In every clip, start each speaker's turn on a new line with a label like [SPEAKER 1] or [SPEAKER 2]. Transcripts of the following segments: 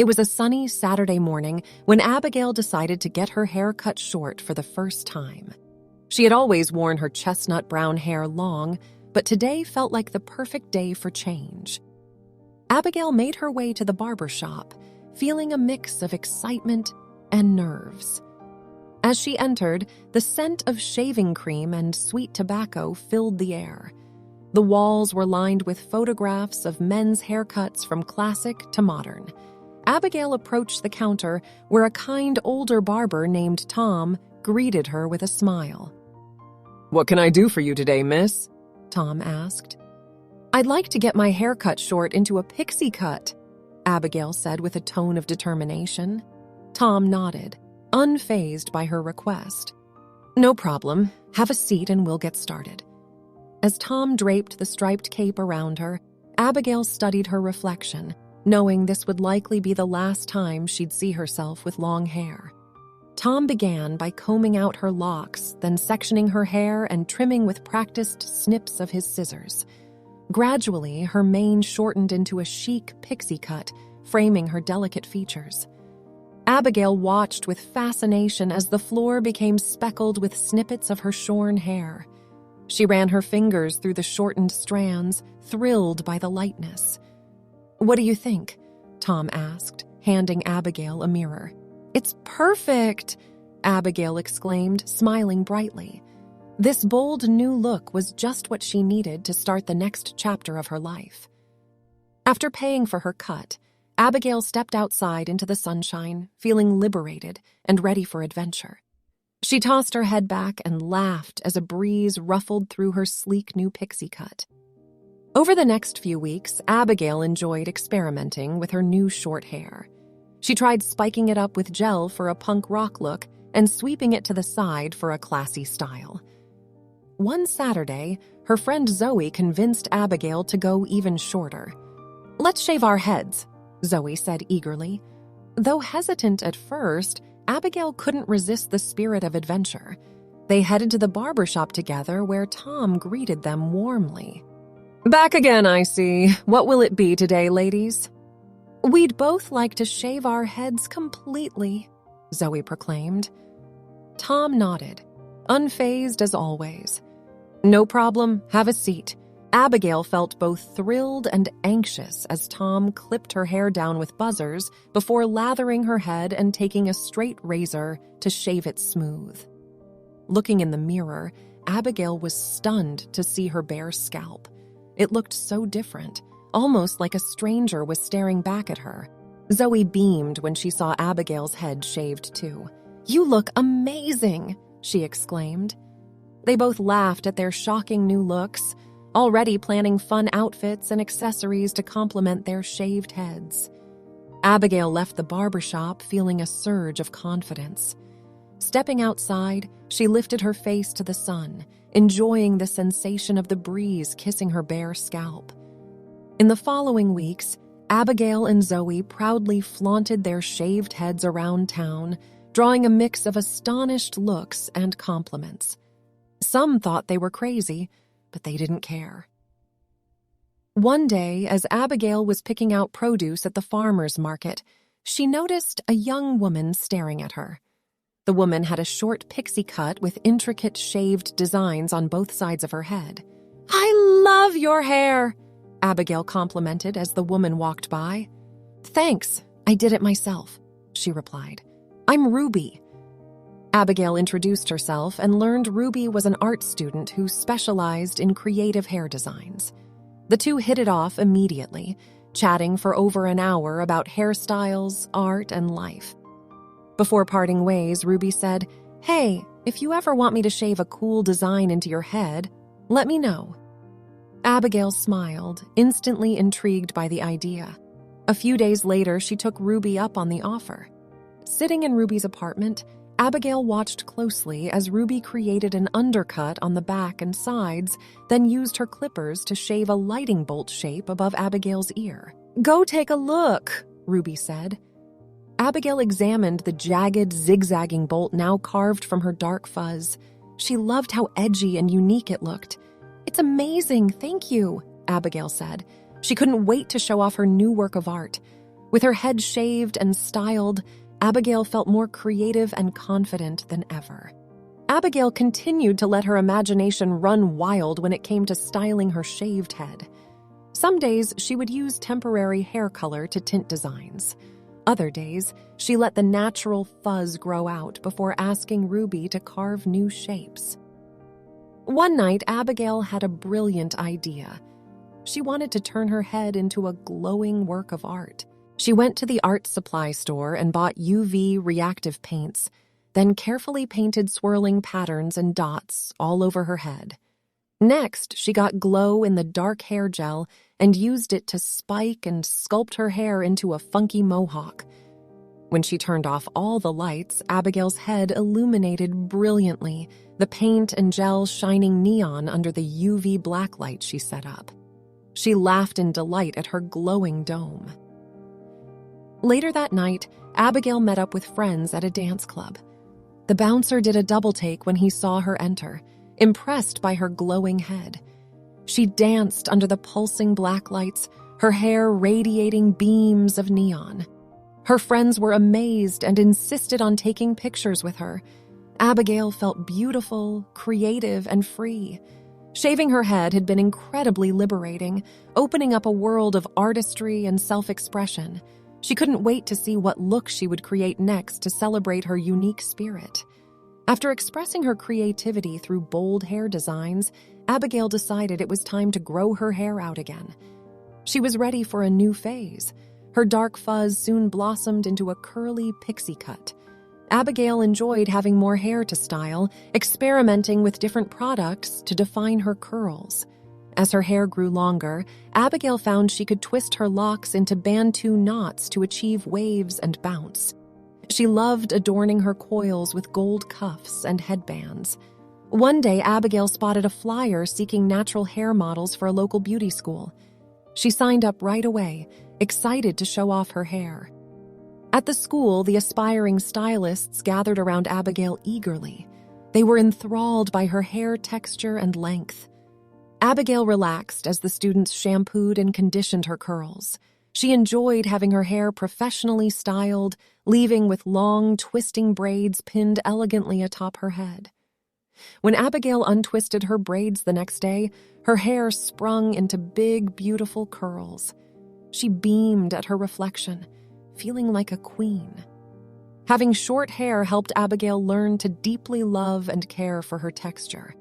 [SPEAKER 1] It was a sunny Saturday morning when Abigail decided to get her hair cut short for the first time. She had always worn her chestnut brown hair long, but today felt like the perfect day for change. Abigail made her way to the barber shop, feeling a mix of excitement and nerves. As she entered, the scent of shaving cream and sweet tobacco filled the air. The walls were lined with photographs of men's haircuts from classic to modern. Abigail approached the counter where a kind older barber named Tom greeted her with a smile.
[SPEAKER 2] "What can I do for you today, miss?"
[SPEAKER 1] Tom asked. "I'd like to get my hair cut short into a pixie cut," Abigail said with a tone of determination. Tom nodded, unfazed by her request. "No problem. Have a seat and we'll get started." As Tom draped the striped cape around her, Abigail studied her reflection, knowing this would likely be the last time she'd see herself with long hair. Tom began by combing out her locks, then sectioning her hair and trimming with practiced snips of his scissors. Gradually, her mane shortened into a chic pixie cut, framing her delicate features. Abigail watched with fascination as the floor became speckled with snippets of her shorn hair. She ran her fingers through the shortened strands, thrilled by the lightness. "What do you think?" Tom asked, handing Abigail a mirror. "It's perfect!" Abigail exclaimed, smiling brightly. This bold new look was just what she needed to start the next chapter of her life. After paying for her cut, Abigail stepped outside into the sunshine, feeling liberated and ready for adventure. She tossed her head back and laughed as a breeze ruffled through her sleek new pixie cut. Over the next few weeks, Abigail enjoyed experimenting with her new short hair. She tried spiking it up with gel for a punk rock look and sweeping it to the side for a classy style. One Saturday, her friend Zoe convinced Abigail to go even shorter. "Let's shave our heads," Zoe said eagerly. Though hesitant at first, Abigail couldn't resist the spirit of adventure. They headed to the barber shop together where Tom greeted them warmly.
[SPEAKER 2] "Back again, I see. What will it be today, ladies?"
[SPEAKER 1] "We'd both like to shave our heads completely," Zoe proclaimed. Tom nodded, unfazed as always. "No problem. Have a seat." Abigail felt both thrilled and anxious as Tom clipped her hair down with buzzers before lathering her head and taking a straight razor to shave it smooth. Looking in the mirror, Abigail was stunned to see her bare scalp. It looked so different, almost like a stranger was staring back at her. Zoe beamed when she saw Abigail's head shaved too. "You look amazing!" she exclaimed. They both laughed at their shocking new looks, already planning fun outfits and accessories to complement their shaved heads. Abigail left the barber shop feeling a surge of confidence. Stepping outside, she lifted her face to the sun, enjoying the sensation of the breeze kissing her bare scalp. In the following weeks, Abigail and Zoe proudly flaunted their shaved heads around town, drawing a mix of astonished looks and compliments. Some thought they were crazy, but they didn't care. One day, as Abigail was picking out produce at the farmer's market, she noticed a young woman staring at her. The woman had a short pixie cut with intricate shaved designs on both sides of her head. "I love your hair," Abigail complimented as the woman walked by. "Thanks, I did it myself," she replied. "I'm Ruby." Abigail introduced herself and learned Ruby was an art student who specialized in creative hair designs. The two hit it off immediately, chatting for over an hour about hairstyles, art, and life. Before parting ways, Ruby said, "Hey, if you ever want me to shave a cool design into your head, let me know." Abigail smiled, instantly intrigued by the idea. A few days later, she took Ruby up on the offer. Sitting in Ruby's apartment, Abigail watched closely as Ruby created an undercut on the back and sides, then used her clippers to shave a lightning bolt shape above Abigail's ear. "Go take a look," Ruby said. Abigail examined the jagged, zigzagging bolt now carved from her dark fuzz. She loved how edgy and unique it looked. "It's amazing, thank you," Abigail said. She couldn't wait to show off her new work of art. With her head shaved and styled, Abigail felt more creative and confident than ever. Abigail continued to let her imagination run wild when it came to styling her shaved head. Some days, she would use temporary hair color to tint designs. Other days, she let the natural fuzz grow out before asking Ruby to carve new shapes. One night, Abigail had a brilliant idea. She wanted to turn her head into a glowing work of art. She went to the art supply store and bought UV reactive paints, then carefully painted swirling patterns and dots all over her head. Next, she got glow in the dark hair gel and used it to spike and sculpt her hair into a funky mohawk. When she turned off all the lights, Abigail's head illuminated brilliantly, the paint and gel shining neon under the UV blacklight she set up. She laughed in delight at her glowing dome. Later that night, Abigail met up with friends at a dance club. The bouncer did a double take when he saw her enter, impressed by her glowing head. She danced under the pulsing black lights, her hair radiating beams of neon. Her friends were amazed and insisted on taking pictures with her. Abigail felt beautiful, creative, and free. Shaving her head had been incredibly liberating, opening up a world of artistry and self-expression. She couldn't wait to see what look she would create next to celebrate her unique spirit. After expressing her creativity through bold hair designs, Abigail decided it was time to grow her hair out again. She was ready for a new phase. Her dark fuzz soon blossomed into a curly pixie cut. Abigail enjoyed having more hair to style, experimenting with different products to define her curls. As her hair grew longer, Abigail found she could twist her locks into Bantu knots to achieve waves and bounce. She loved adorning her coils with gold cuffs and headbands. One day, Abigail spotted a flyer seeking natural hair models for a local beauty school. She signed up right away, excited to show off her hair. At the school, the aspiring stylists gathered around Abigail eagerly. They were enthralled by her hair texture and length. Abigail relaxed as the students shampooed and conditioned her curls. She enjoyed having her hair professionally styled, leaving with long, twisting braids pinned elegantly atop her head. When Abigail untwisted her braids the next day, her hair sprung into big, beautiful curls. She beamed at her reflection, feeling like a queen. Having short hair helped Abigail learn to deeply love and care for her texture.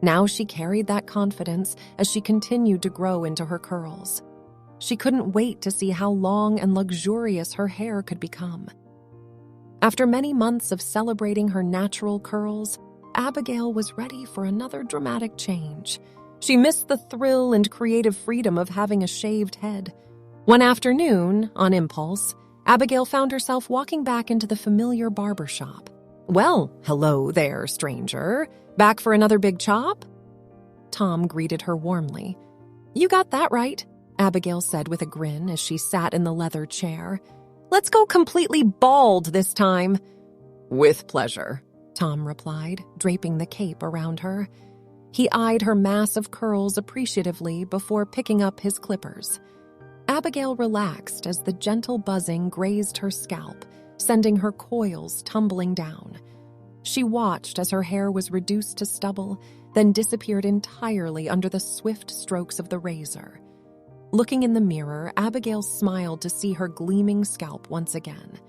[SPEAKER 1] Now she carried that confidence as she continued to grow into her curls. She couldn't wait to see how long and luxurious her hair could become. After many months of celebrating her natural curls, Abigail was ready for another dramatic change. She missed the thrill and creative freedom of having a shaved head. One afternoon, on impulse, Abigail found herself walking back into the familiar barber shop. "Well, hello there, stranger. Back for another big chop?" Tom greeted her warmly. "You got that right," Abigail said with a grin as she sat in the leather chair. "Let's go completely bald this time." "With pleasure," Tom replied, draping the cape around her. He eyed her mass of curls appreciatively before picking up his clippers. Abigail relaxed as the gentle buzzing grazed her scalp, sending her coils tumbling down. She watched as her hair was reduced to stubble, then disappeared entirely under the swift strokes of the razor. Looking in the mirror, Abigail smiled to see her gleaming scalp once again.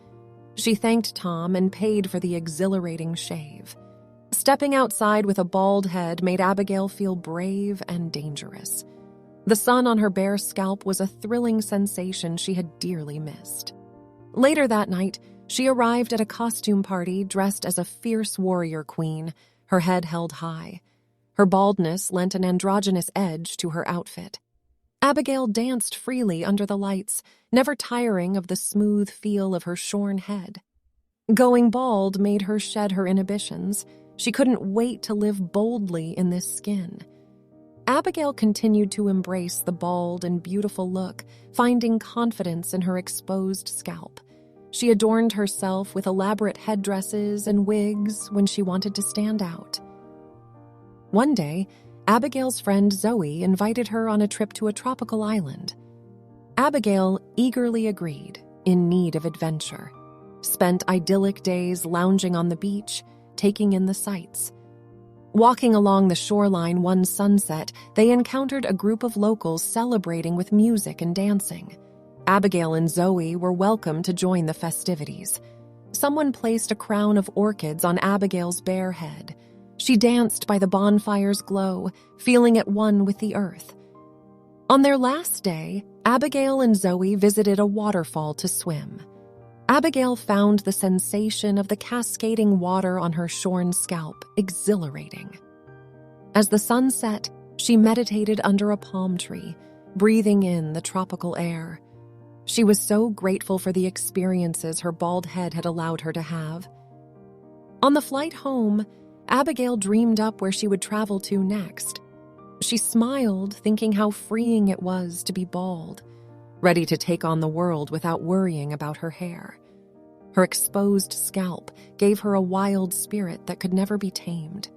[SPEAKER 1] She thanked Tom and paid for the exhilarating shave. Stepping outside with a bald head made Abigail feel brave and dangerous. The sun on her bare scalp was a thrilling sensation she had dearly missed. Later that night, she arrived at a costume party dressed as a fierce warrior queen, her head held high. Her baldness lent an androgynous edge to her outfit. Abigail danced freely under the lights, never tiring of the smooth feel of her shorn head. Going bald made her shed her inhibitions. She couldn't wait to live boldly in this skin. Abigail continued to embrace the bald and beautiful look, finding confidence in her exposed scalp. She adorned herself with elaborate headdresses and wigs when she wanted to stand out. One day, Abigail's friend Zoe invited her on a trip to a tropical island. Abigail eagerly agreed, in need of adventure. Spent idyllic days lounging on the beach, taking in the sights. Walking along the shoreline one sunset, they encountered a group of locals celebrating with music and dancing. Abigail and Zoe were welcome to join the festivities. Someone placed a crown of orchids on Abigail's bare head. She danced by the bonfire's glow, feeling at one with the earth. On their last day, Abigail and Zoe visited a waterfall to swim. Abigail found the sensation of the cascading water on her shorn scalp exhilarating. As the sun set, she meditated under a palm tree, breathing in the tropical air. She was so grateful for the experiences her bald head had allowed her to have. On the flight home, Abigail dreamed up where she would travel to next. She smiled, thinking how freeing it was to be bald, ready to take on the world without worrying about her hair. Her exposed scalp gave her a wild spirit that could never be tamed.